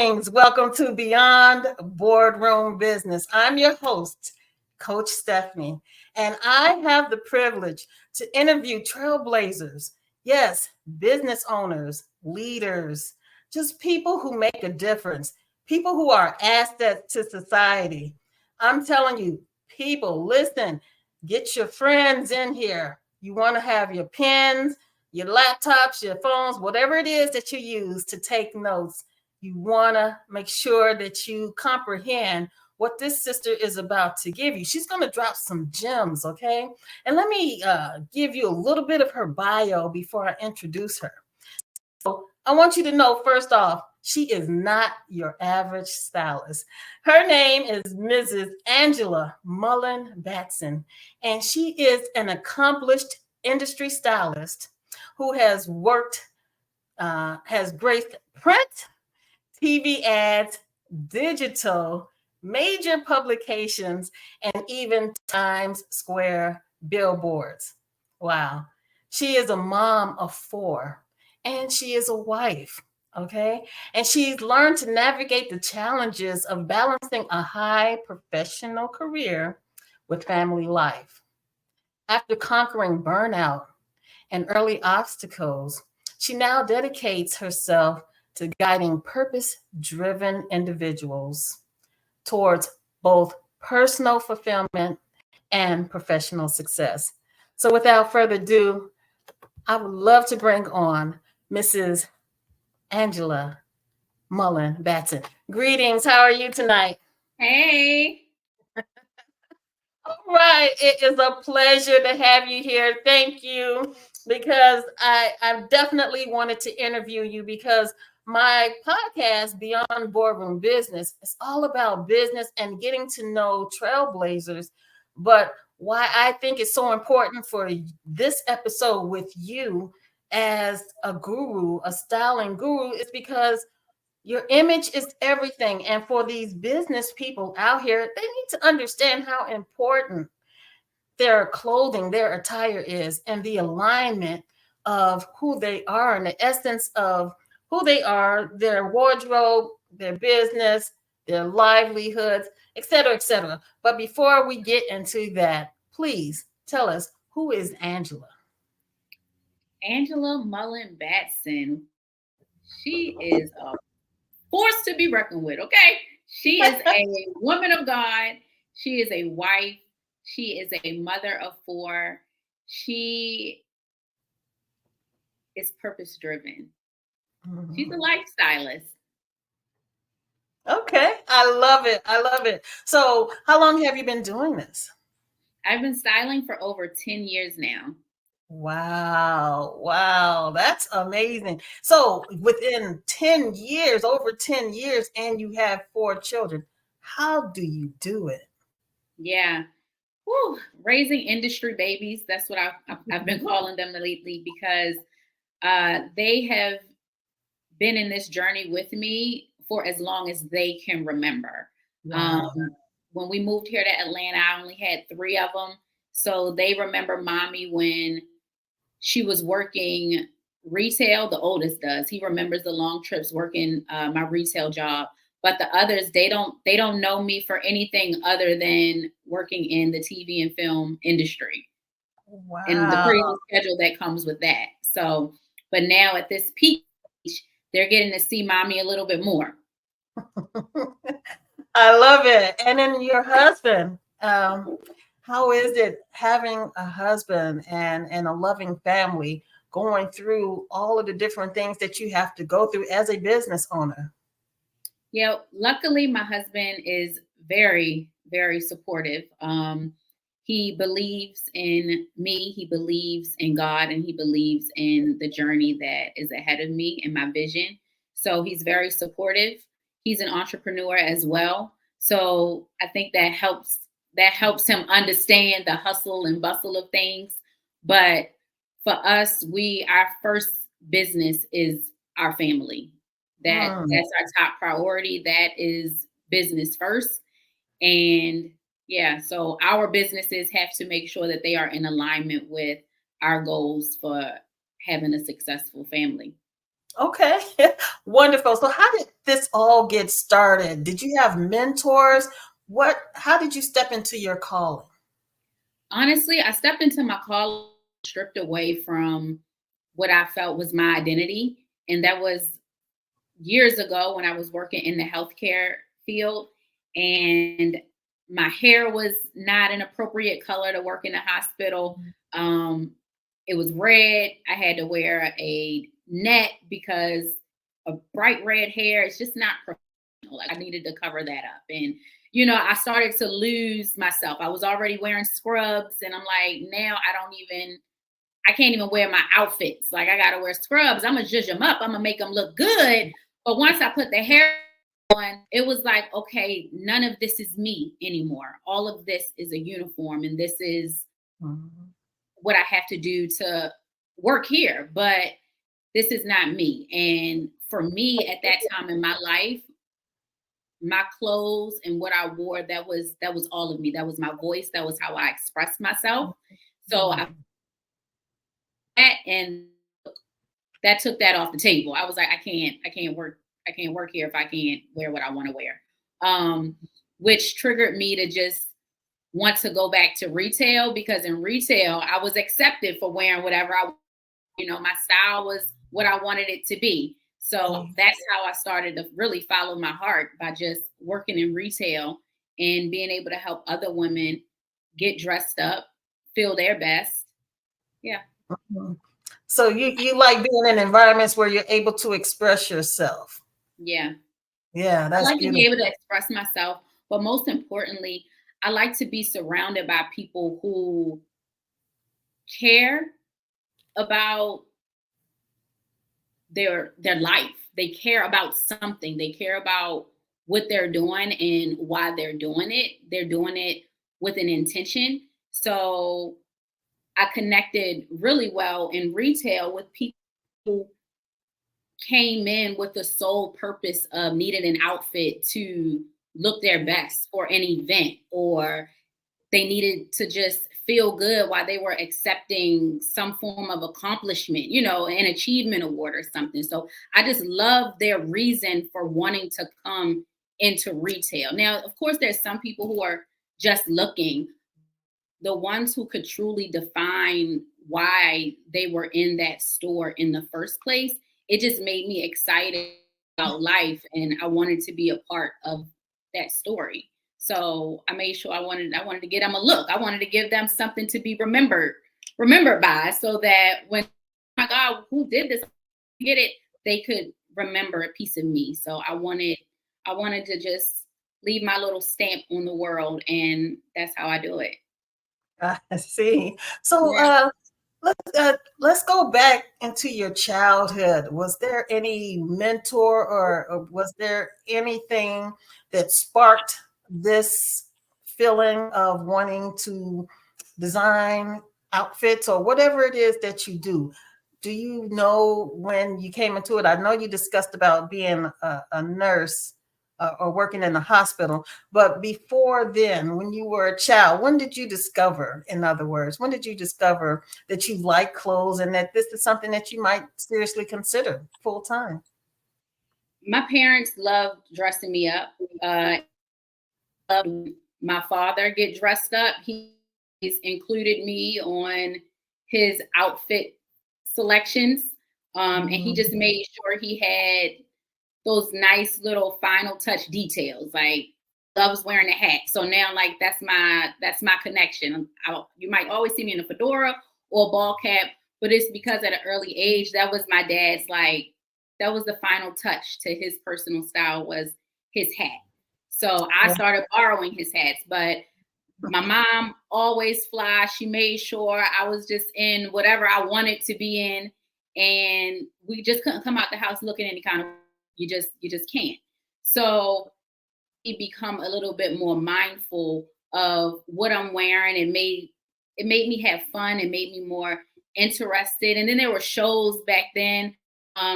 Welcome to Beyond Boardroom Business. I'm your host, Coach Stephanie, and I have the privilege to interview trailblazers, yes, business owners, leaders, just people who make a difference, people who are assets to society. I'm telling you, people, listen, get your friends in here. You want to have your pens, your laptops, your phones, whatever it is that you use to take notes. You want to make sure that you comprehend what this sister is about to give you. She's going to drop some gems, okay? And let me give you a little bit of her bio before I introduce her. So I want you to know, first off, she is not your average stylist. Her name is Mrs. Angela Mullen Batson, and she is an accomplished industry stylist who has graced print, TV ads, digital, major publications, and even Times Square billboards. Wow. She is a mom of four and she is a wife. Okay. And she's learned to navigate the challenges of balancing a high professional career with family life. After conquering burnout and early obstacles, she now dedicates herself to guiding purpose driven individuals towards both personal fulfillment and professional success. So, without further ado, I would love to bring on Mrs. Angela Mullen Batson. Greetings. How are you tonight? Hey. All right. It is a pleasure to have you here. Thank you. Because I definitely wanted to interview you because my podcast, Beyond Boardroom Business, is all about business and getting to know trailblazers. But why I think it's so important for this episode with you as a guru, a styling guru, is because your image is everything. And for these business people out here, they need to understand how important their clothing, their attire is, and the alignment of who they are and the essence of who they are, their wardrobe, their business, their livelihoods, etc., etc. But before we get into that, please tell us, who is Angela? Angela Mullen Batson. She is a force to be reckoned with, okay? She is a woman of God. She is a wife. She is a mother of four. She is purpose driven. She's a lifestylist. Okay, I love it. I love it. So, how long have you been doing this? I've been styling for over 10 years now. Wow, wow, that's amazing. So within 10 years, over 10 years, and you have four children, how do you do it? Yeah. Whew. Raising industry babies. That's what I've been calling them lately because they have been in this journey with me for as long as they can remember. Wow. When we moved here to Atlanta, I only had 3 of them. So they remember mommy when she was working retail. The oldest does. He remembers the long trips working my retail job. But the others, they don't know me for anything other than working in the TV and film industry and the Wow. crazy schedule that comes with that. So, but now at this peak, they're getting to see mommy a little bit more. I love it. And then your husband, how is it having a husband and a loving family going through all of the different things that you have to go through as a business owner? Yeah, luckily my husband is very, very supportive. He believes in me, he believes in God, and he believes in the journey that is ahead of me and my vision. So he's very supportive. He's an entrepreneur as well. So I think that helps him understand the hustle and bustle of things. But for us, our first business is our family. That's our top priority. That is business first. And yeah, so our businesses have to make sure that they are in alignment with our goals for having a successful family. Okay. Wonderful. So how did this all get started? Did you have mentors? How did you step into your calling? Honestly, I stepped into my call stripped away from what I felt was my identity. And that was years ago when I was working in the healthcare field. And my hair was not an appropriate color to work in a hospital. Um, it was red. I had to wear a net because of bright red hair. It's just not professional. Like I needed to cover that up. And, I started to lose myself. I was already wearing scrubs and I'm like, now I can't even wear my outfits. Like I gotta wear scrubs. I'm gonna zhuzh them up. I'm gonna make them look good. But once I put the hair on, it was like, okay, none of this is me anymore. All of this is a uniform, and this is Mhm. what I have to do to work here. But this is not me. And for me at that time in my life, my clothes and what I wore, that was all of me. That was my voice. That was how I expressed myself. So and that took that off the table. I was like, I can't work here if I can't wear what I want to wear. Um, which triggered me to just want to go back to retail because in retail I was accepted for wearing whatever my style was what I wanted it to be. So that's how I started to really follow my heart by just working in retail and being able to help other women get dressed up, feel their best. Yeah. Mhm. So you like being in environments where you're able to express yourself. Yeah. Yeah, I that's like to be able beautiful. to express myself, but most importantly, I like to be surrounded by people who care about their life. They care about something. They care about what they're doing and why they're doing it. They're doing it with an intention. So I connected really well in retail with people who came in with the sole purpose of needing an outfit to look their best for an event, or they needed to just feel good while they were accepting some form of accomplishment, an achievement award or something. So I just love their reason for wanting to come into retail. Now, of course, there's some people who are just looking. The ones who could truly define why they were in that store in the first place, it just made me excited about life and I wanted to be a part of that story. So I made sure I wanted to get them a look. I wanted to give them something to be remembered by so that when, oh my God, who did this? Get it, they could remember a piece of me. So I wanted to just leave my little stamp on the world, and that's how I do it. I see. So Yeah. let's go back into your childhood. Was there any mentor or was there anything that sparked this feeling of wanting to design outfits or whatever it is that you do? Do you know when you came into it? I know you discussed about being a nurse or working in the hospital, but before then, when you were a child, when did you discover, in other words, when did you discover that you like clothes and that this is something that you might seriously consider full time? My parents loved dressing me up. Loved my father get dressed up. He's included me on his outfit selections. And he Mhm. just made sure he had those nice little final touch details. Like loves wearing a hat. So now like that's my connection. You might always see me in a fedora or a ball cap, but it's because at an early age, that was my dad's that was the final touch to his personal style was his hat. So I started borrowing his hats, but my mom always fly. She made sure I was just in whatever I wanted to be in, and we just couldn't come out the house looking any kind of. You just can't. So we become a little bit more mindful of what I'm wearing. It made me have fun. It made me more interested. And then there were shows back then.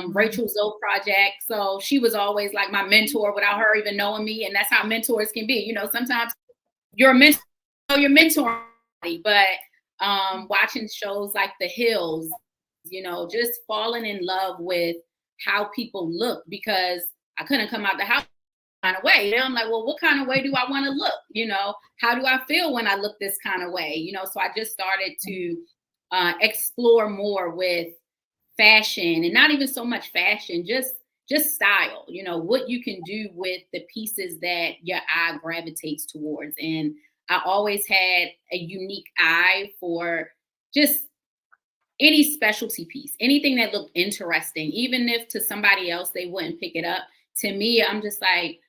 Rachel Zoe Project. So she was always like my mentor without her even knowing me. And that's how mentors can be. Sometimes you're a mentor, your mentor, but watching shows like The Hills, just falling in love with how people look, because I couldn't come out the house kind of way. You know, I'm like, well, what kind of way do I want to look? You know, how do I feel when I look this kind of way? You know, so I just started to explore more with fashion, and not even so much fashion, just style. You know, what you can do with the pieces that your eye gravitates towards. And I always had a unique eye for just any specialty piece, anything that looked interesting, even if to somebody else they wouldn't pick it up. To me, I'm just like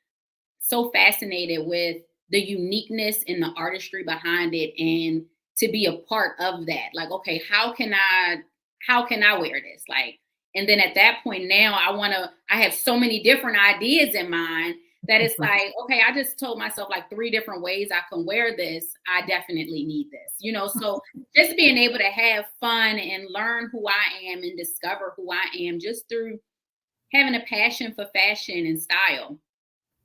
so fascinated with the uniqueness and the artistry behind it, and to be a part of that. Like, okay, how can I wear this? Like, and then at that point now I have so many different ideas in mind that it's like, okay, I just told myself like 3 different ways I can wear this. I definitely need this, you know? So just being able to have fun and learn who I am and discover who I am just through having a passion for fashion and style.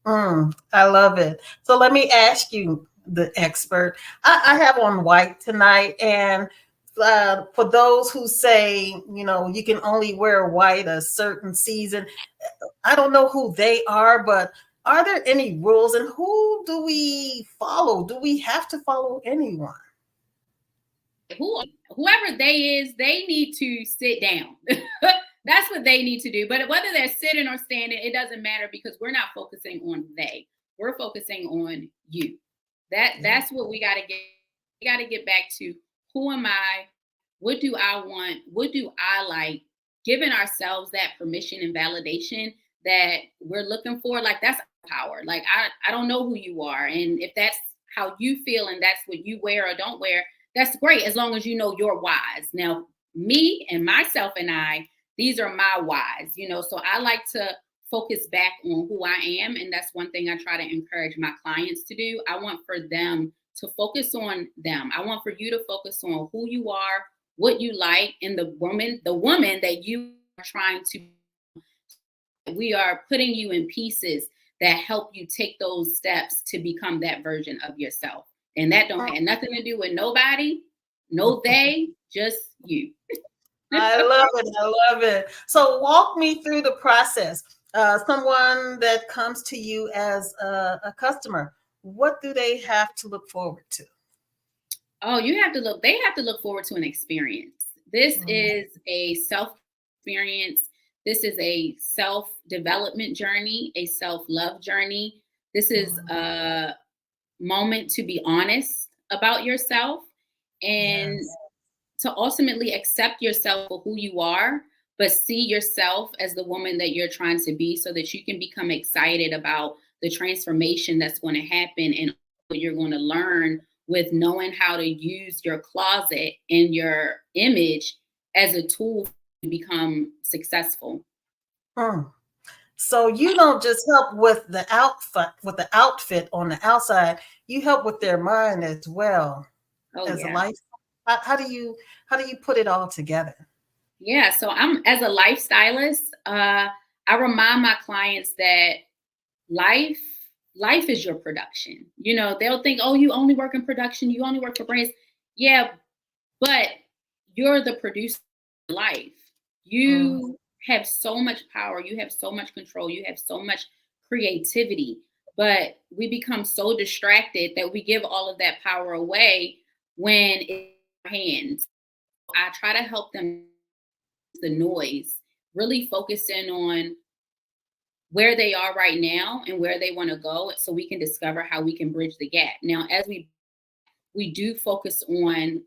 I love it. So let me ask you, the expert. I have on white tonight, and for those who say, you know, you can only wear white a certain season, I don't know who they are, but are there any rules, and who do we follow? Do we have to follow anyone? Whoever they is, they need to sit down. That's what they need to do. But whether they're sitting or standing, it doesn't matter, because we're not focusing on they. We're focusing on you. That's what we gotta get. We gotta get back to, who am I? What do I want? What do I like? Giving ourselves that permission and validation that we're looking for. Like, that's power. Like, I don't know who you are. And if that's how you feel and that's what you wear or don't wear, that's great, as long as you know your whys. Now, me and myself and I, these are my whys, you know. So I like to focus back on who I am. And that's one thing I try to encourage my clients to do. I want for them to focus on them. I want for you to focus on who you are, what you like, and the woman that you are trying to. We are putting you in pieces that help you take those steps to become that version of yourself. And that don't have nothing to do with nobody, no they, just you. I love it. I love it. So walk me through the process. Someone that comes to you as a customer, what do they have to look forward to? Oh, they have to look forward to an experience. This is a self experience. This is a self-development journey, a self-love journey. This is a moment to be honest about yourself, and to ultimately accept yourself for who you are, but see yourself as the woman that you're trying to be, so that you can become excited about the transformation that's going to happen, and what you're going to learn with knowing how to use your closet and your image as a tool to become successful. So you don't just help with the outfit on the outside, you help with their mind as well. Oh, As a yeah. life, how do you put it all together? Yeah. So I'm, as a life stylist, I remind my clients that life life is your production. You know, they'll think, oh, you only work in production, you only work for brands. Yeah, but you're the producer of life. You have so much power, you have so much control, you have so much creativity, but we become so distracted that we give all of that power away when it's in our hands. I try to help them the noise, really focus in on where they are right now and where they want to go, so we can discover how we can bridge the gap. Now, as we do focus on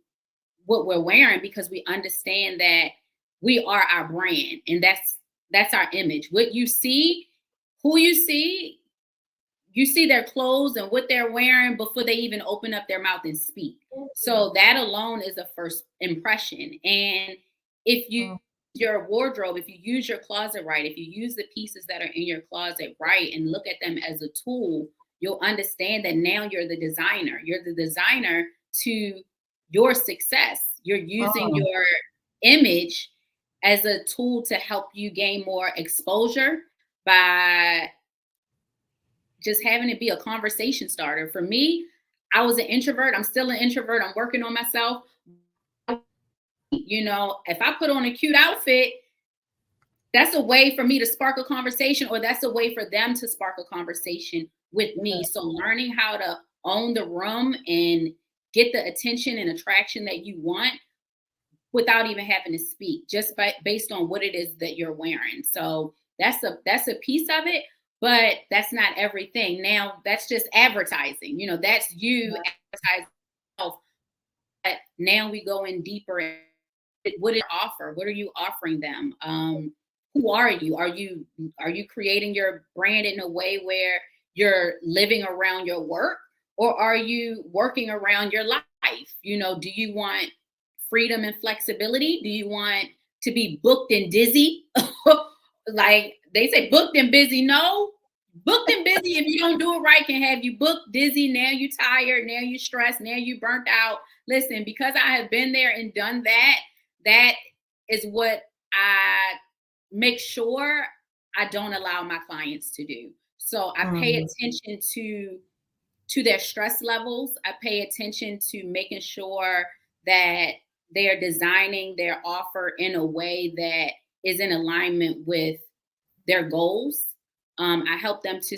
what we're wearing, because we understand that we are our brand, and that's our image. What you see, who you see their clothes and what they're wearing before they even open up their mouth and speak. So that alone is a first impression. And if you your wardrobe, if you use your closet right, if you use the pieces that are in your closet right and look at them as a tool, you'll understand that now you're the designer. You're the designer to your success. You're using your image as a tool to help you gain more exposure by just having it be a conversation starter. For me, I was an introvert. I'm still an introvert. I'm working on myself. You know, if I put on a cute outfit, that's a way for me to spark a conversation, or that's a way for them to spark a conversation with me. So learning how to own the room and get the attention and attraction that you want without even having to speak, just based on what it is that you're wearing. So that's a piece of it, but that's not everything. Now that's just advertising. That's you advertising yourself. But now we go in deeper. What do you offer? What are you offering them? Who are you? Are you creating your brand in a way where you're living around your work, or are you working around your life? Do you want freedom and flexibility? Do you want to be booked and dizzy? Like they say, booked and busy. No, booked and busy, if you don't do it right, can have you booked, dizzy. Now you tired. Now you stressed. Now you burnt out. Listen, because I have been there and done that, that is what I make sure I don't allow my clients to do. So I pay attention to their stress levels. I pay attention to making sure that they're designing their offer in a way that is in alignment with their goals. I help them to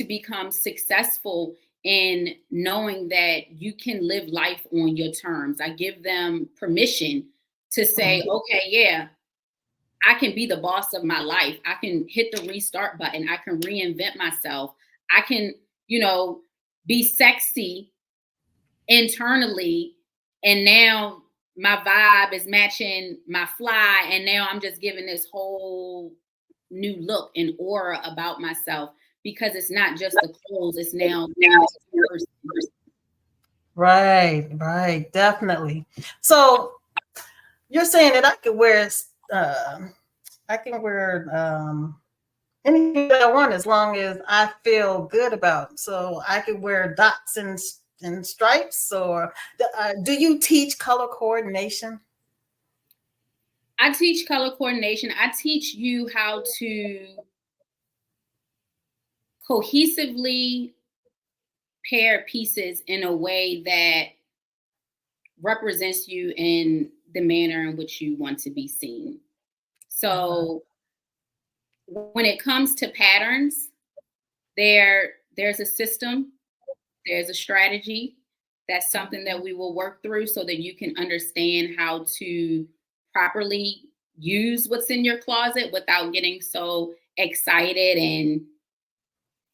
become successful in knowing that you can live life on your terms. I give them permission to say, okay, yeah, I can be the boss of my life. I can hit the restart button. I can reinvent myself. I can, be sexy internally. And now my vibe is matching my fly. And now I'm just giving this whole new look and aura about myself, because it's not just the clothes. It's now Right, definitely. So you're saying that I could wear anything that I want as long as I feel good about it. So I could wear dots and stripes, or do you teach color coordination? I teach color coordination. I teach you how to cohesively pair pieces in a way that represents you in the manner in which you want to be seen. So when it comes to patterns, there's a system, there's a strategy. That's something that we will work through so that you can understand how to properly use what's in your closet without getting so excited and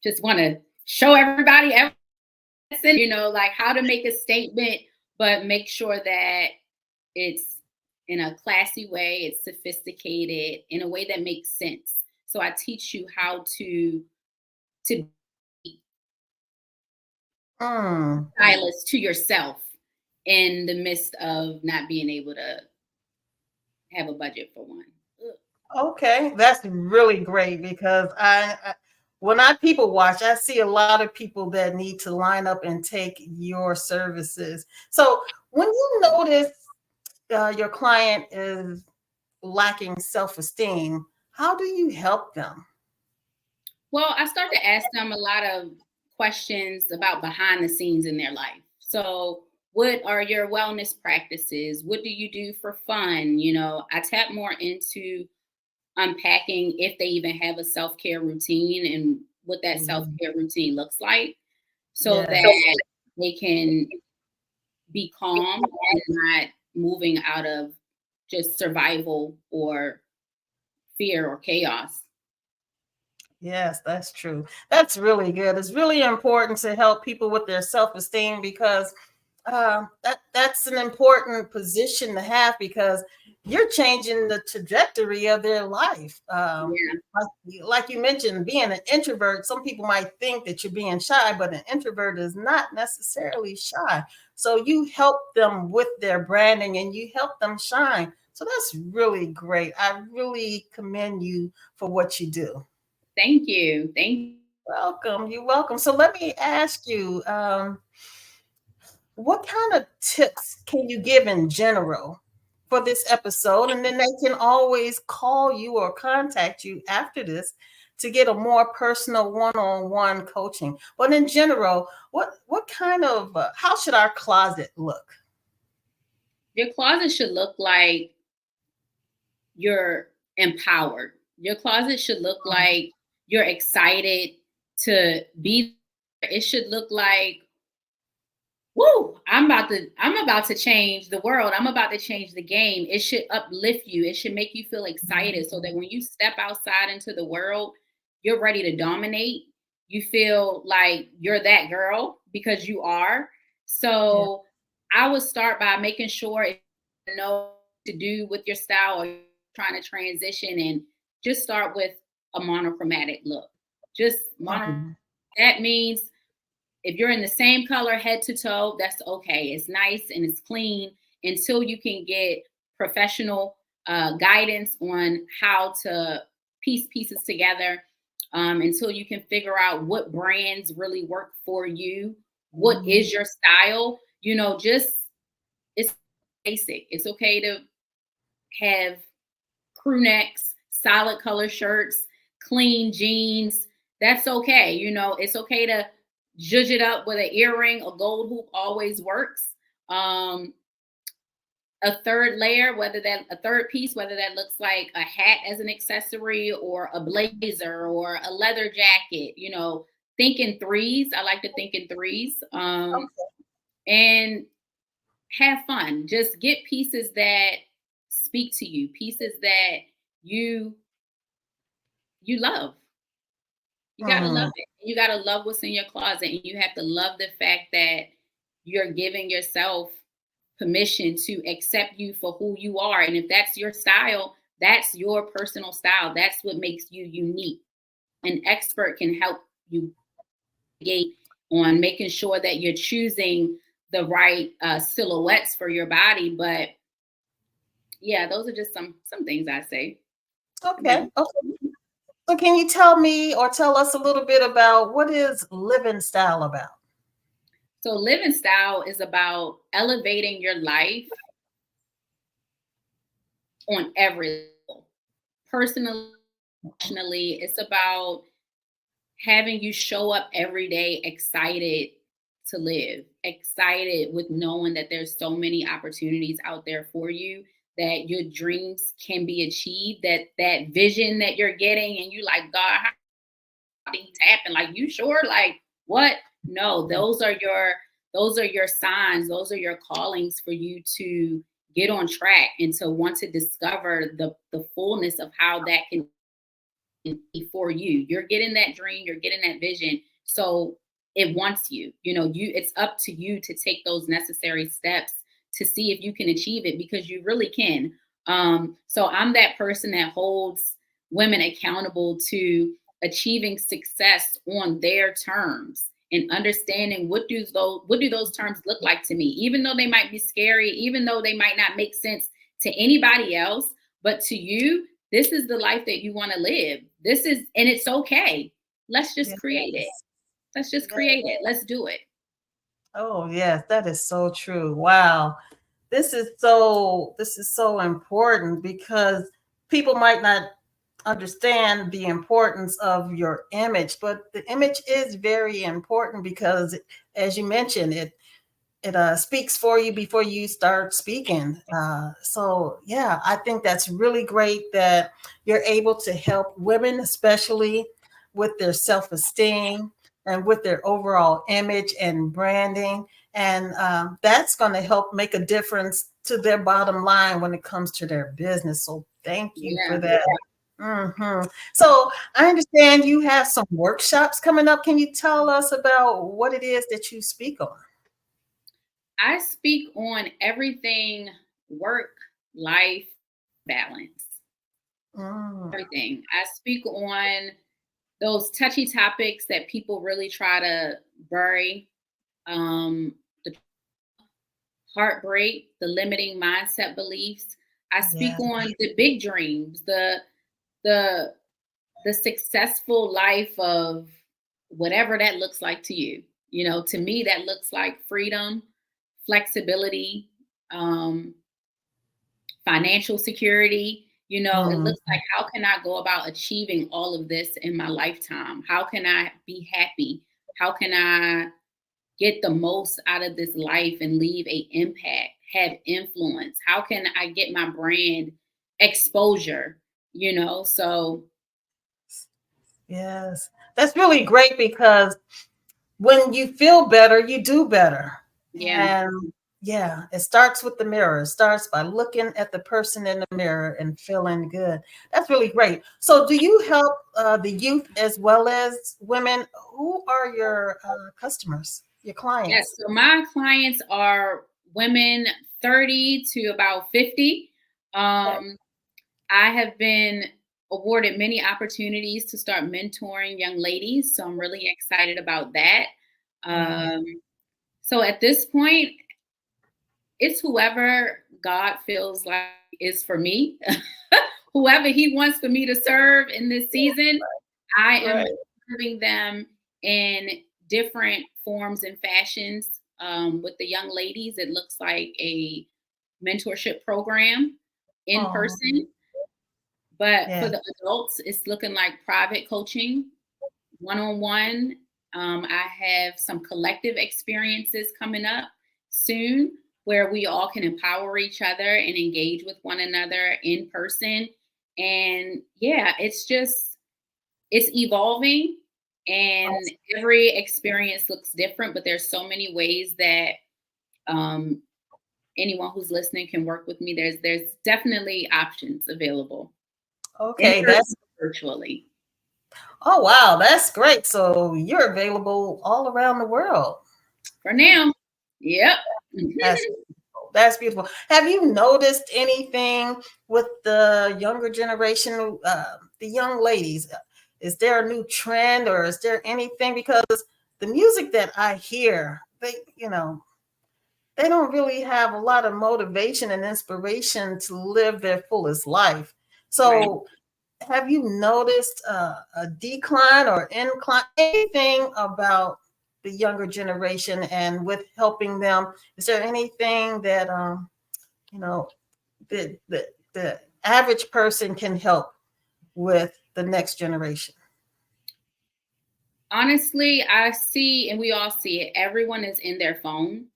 just want to show everybody everything, like how to make a statement, but make sure that it's in a classy way, it's sophisticated, in a way that makes sense. So I teach you how to be stylist to yourself in the midst of not being able to have a budget for one. Okay, that's really great, because when I people watch, I see a lot of people that need to line up and take your services. So when you notice your client is lacking self-esteem, how do you help them? Well, I start to ask them a lot of questions about behind the scenes in their life. So, what are your wellness practices? What do you do for fun? I tap more into unpacking if they even have a self-care routine and what that self-care routine looks like, so that they can be calm and not moving out of just survival or fear or chaos. Yes, that's true. That's really good. It's really important to help people with their self-esteem, because that's an important position to have, because you're changing the trajectory of their life. Like you mentioned, being an introvert, some people might think that you're being shy, but an introvert is not necessarily shy. So you help them with their branding and you help them shine. So that's really great. I really commend you for what you do. Thank you. Thank you. Welcome. You're welcome. So let me ask you, what kind of tips can you give in general for this episode? And then they can always call you or contact you after this to get a more personal one-on-one coaching. But in general, what kind of how should our closet look? Your closet should look like you're empowered. Your closet should look like you're excited to be there. It should look like, woo, I'm about to change the world. I'm about to change the game. It should uplift you. It should make you feel excited so that when you step outside into the world, you're ready to dominate. You feel like you're that girl because you are. Yeah. So I would start by making sure if you know what to do with your style or you're trying to transition, and just start with a monochromatic look. Just mono. Mhm. That means if you're in the same color head to toe, that's okay. It's nice and it's clean until you can get professional guidance on how to piece pieces together, until you can figure out what brands really work for you, what Mhm. is your style. Just it's basic. It's okay to have crew necks, solid color shirts, clean jeans. That's okay. It's okay to zhuzh it up with an earring. A gold hoop always works. Um, a third layer, a third piece, whether that looks like a hat as an accessory or a blazer or a leather jacket, think in threes. I like to think in threes. And have fun. Just get pieces that speak to you, pieces that you you love. You gotta love Mm. it. You gotta love what's in your closet, and you have to love the fact that you're giving yourself permission to accept you for who you are. And if that's your style, that's your personal style. That's what makes you unique. An expert can help you gate on making sure that you're choosing the right silhouettes for your body. But yeah, those are just some things I say. Okay. Okay. So can you tell me or tell us a little bit about what is living style about? So living style is about elevating your life on every level. Personally, professionally, it's about having you show up every day excited to live, excited with knowing that there's so many opportunities out there for you, that your dreams can be achieved, that vision that you're getting, and you like, God, how these happen? Like, you sure? Like, what? No, those are your signs, those are your callings for you to get on track and to want to discover the fullness of how that can for you. You're getting that dream, you're getting that vision. So it wants you. It's up to you to take those necessary steps to see if you can achieve it, because you really can. So I'm that person that holds women accountable to achieving success on their terms and understanding what do those terms look like to me, even though they might be scary, even though they might not make sense to anybody else, but to you, this is the life that you want to live. And it's okay. Let's just Yes. create it. Let's just Yes. create it. Let's do it. Oh, yes, that is so true. Wow. This is so important because people might not understand the importance of your image, but the image is very important because, as you mentioned, it speaks for you before you start speaking. So yeah, I think that's really great that you're able to help women, especially with their self-esteem and with their overall image and branding. And that's going to help make a difference to their bottom line when it comes to their business. So thank you for Yeah. that. Mhm. So I understand you have some workshops coming up. Can you tell us about what it is that you speak on? I speak on everything work, life, balance, Mm, everything. I speak on those touchy topics that people really try to bury. The heartbreak, the limiting mindset beliefs. I yeah. speak on the big dreams, the the successful life of whatever that looks like to you. To me, that looks like freedom, flexibility, um, financial security. It Mm, looks like, how can I go about achieving all of this in my lifetime? How can I be happy? How can I get the most out of this life and leave a impact, have influence? How can I get my brand exposure? So Yes. That's really great because when you feel better, you do better. yeah. And yeah, it starts with the mirror. It starts by looking at the person in the mirror and feeling good. That's really great. So, do you help the youth as well as women? Who are your customers, your Yes, clients? so my clients are women 30 to about 50. Okay. I have been awarded many opportunities to start mentoring young ladies, so I'm really excited about that. Right. Um, so at this point, it's whoever God feels like is for me. Whoever He wants for me to serve in this season, I am Right. serving them in different forms and fashions. With the young ladies, it looks like a mentorship program in Oh, person. But for yeah. the adults, it's looking like private coaching, one-on-one. I have some collective experiences coming up soon where we all can empower each other and engage with one another in person. And yeah, it's evolving, and Awesome. every experience looks different, but there's so many ways that um, anyone who's listening can work with me. There's definitely options available in Okay, person, that's virtually. oh wow, that's great. So you're available all around the world. For now. Yep. That's beautiful. That's beautiful. Have you noticed anything with the younger generation, the young ladies? Is there a new trend, or is there anything? Because the music that I hear, they don't really have a lot of motivation and inspiration to live their fullest life. Right. So, have you noticed a decline or incline? Anything about the younger generation and with helping them? Is there anything that you know the average person can help with the next generation? Honestly, I see, and we all see it, everyone is in their phone,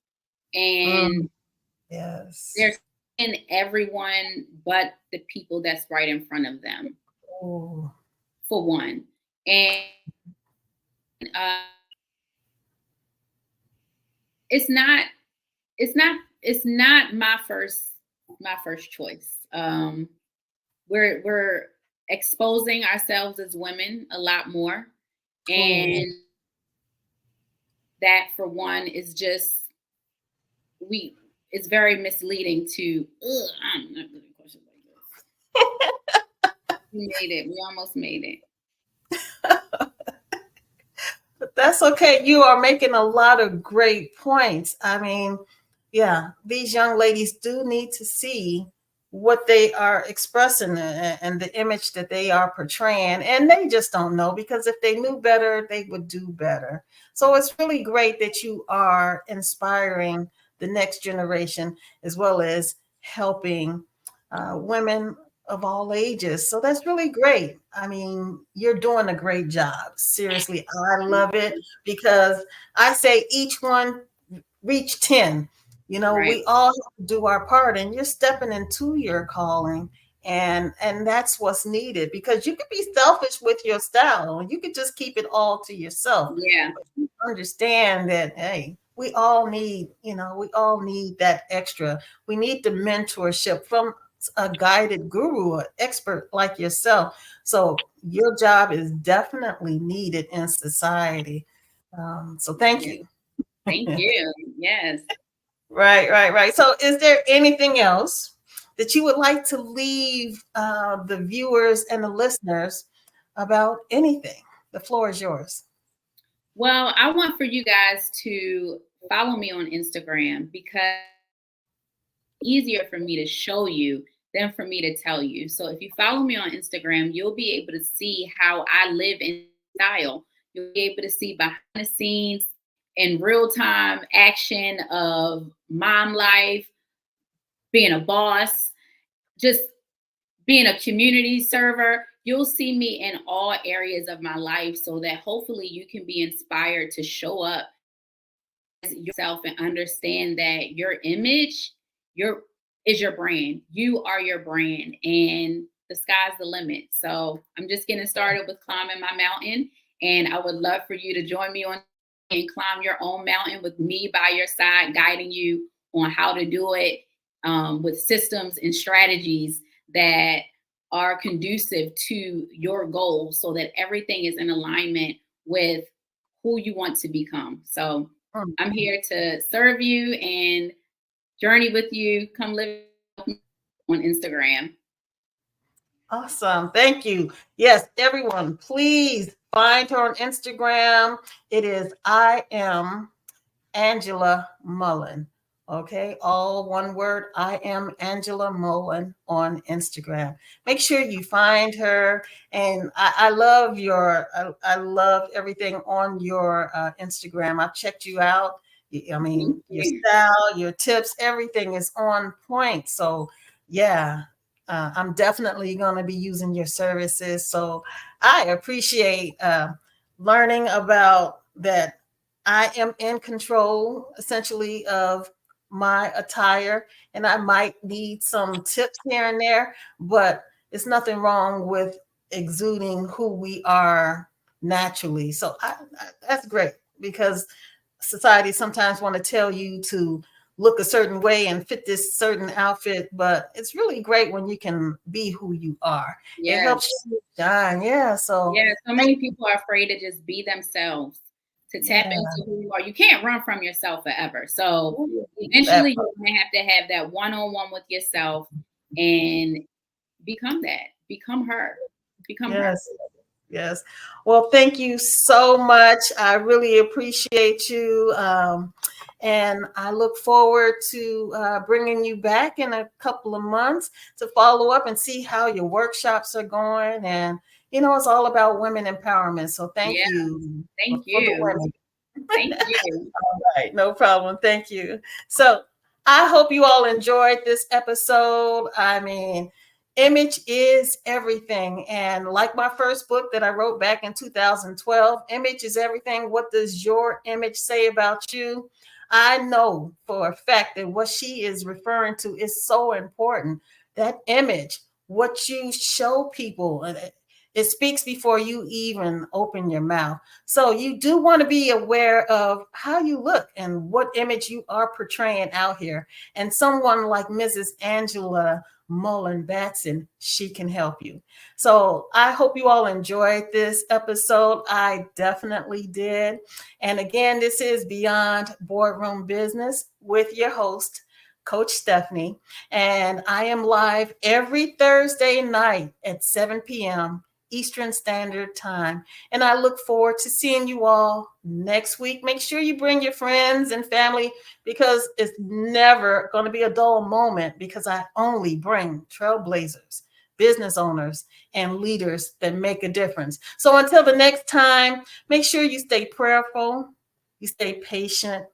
and Mm, yes. they're in everyone but the people that's right in front of them, Oh, for one. And uh, it's not, it's not my first choice. We're exposing ourselves as women a lot more, oh, and that for one is just we it's very misleading to I'm not doing questions like this. We made it. We almost made it. that's okay. You are making a lot of great points. I mean, yeah, these young ladies do need to see what they are expressing and the image that they are portraying. And they just don't know, because if they knew better, they would do better. So it's really great that you are inspiring the next generation as well as helping women of all ages. So that's really great. I mean, you're doing a great job. Seriously, I love it because I say each one reach 10. Right. We all have to do our part, and you're stepping into your calling, and that's what's needed, because you could be selfish with your style. You could just keep it all to yourself. Yeah. But you understand that, hey, we all need that extra. We need the mentorship from a guided guru or expert like yourself. So your job is definitely needed in society. So thank Yeah. you. Thank you. Yes. Right, right, right. So, is there anything else that you would like to leave the viewers and the listeners about anything? The floor is yours. Well, I want for you guys to follow me on Instagram because it's easier for me to show you than for me to tell you. So if you follow me on Instagram, you'll be able to see how I live in style. You'll be able to see behind the scenes in real time action of mom life, being a boss, just being a community server. You'll see me in all areas of my life so that hopefully you can be inspired to show up as yourself and understand that your image, your is your brand. You are your brand, and the sky's the limit. So I'm just getting started with climbing my mountain, and I would love for you to join me on and climb your own mountain with me by your side, guiding you on how to do it, with systems and strategies that are conducive to your goals so that everything is in alignment with who you want to become. So I'm here to serve you and journey with you. Come live on Instagram. Awesome. Thank you. Yes, everyone, please find her on Instagram. It is I am Angela Mullen. Okay, all one word. I am Angela Mullen on Instagram. Make sure you find her. And I love I love everything on your Instagram. I've checked you out. I mean, your style, your tips, everything is on point. So, yeah, I'm definitely going to be using your services. So, I appreciate learning about that. I am in control essentially of my attire, and I might need some tips here and there, but it's nothing wrong with exuding who we are naturally. So that's great, because society sometimes want to tell you to look a certain way and fit this certain outfit, but it's really great when you can be who you are. It Yes. helps you shine. Yeah. So Yeah, so many people are afraid to just be themselves, to tap into who you are. You can't run from yourself forever. So eventually you're gonna have to have that one-on-one with yourself and become that. Become her. Become her. yes. Yes. Well, thank you so much. I really appreciate you. And I look forward to bringing you back in a couple of months to follow up and see how your workshops are going. And, it's all about women empowerment. So thank Yeah. you Thank for the you. women. Thank you. All right, no problem. Thank you. So I hope you all enjoyed this episode. I mean, image is everything. And like my first book that I wrote back in 2012, Image is Everything. What does your image say about you? I know for a fact that what she is referring to is so important. That image, what you show people, it speaks before you even open your mouth. So you do want to be aware of how you look and what image you are portraying out here. And someone like Mrs. Angela Mullen Batson, she can help you. So I hope you all enjoyed this episode. I definitely did. And again, this is Beyond Boardroom Business with your host, Coach Stephanie. And I am live every Thursday night at 7 p.m. Eastern Standard Time. And I look forward to seeing you all next week. Make sure you bring your friends and family, because it's never going to be a dull moment, because I only bring trailblazers, business owners, and leaders that make a difference. So until the next time, make sure you stay prayerful, you stay patient,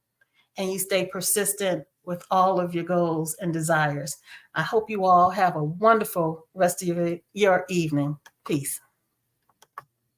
and you stay persistent with all of your goals and desires. I hope you all have a wonderful rest of your evening. Peace.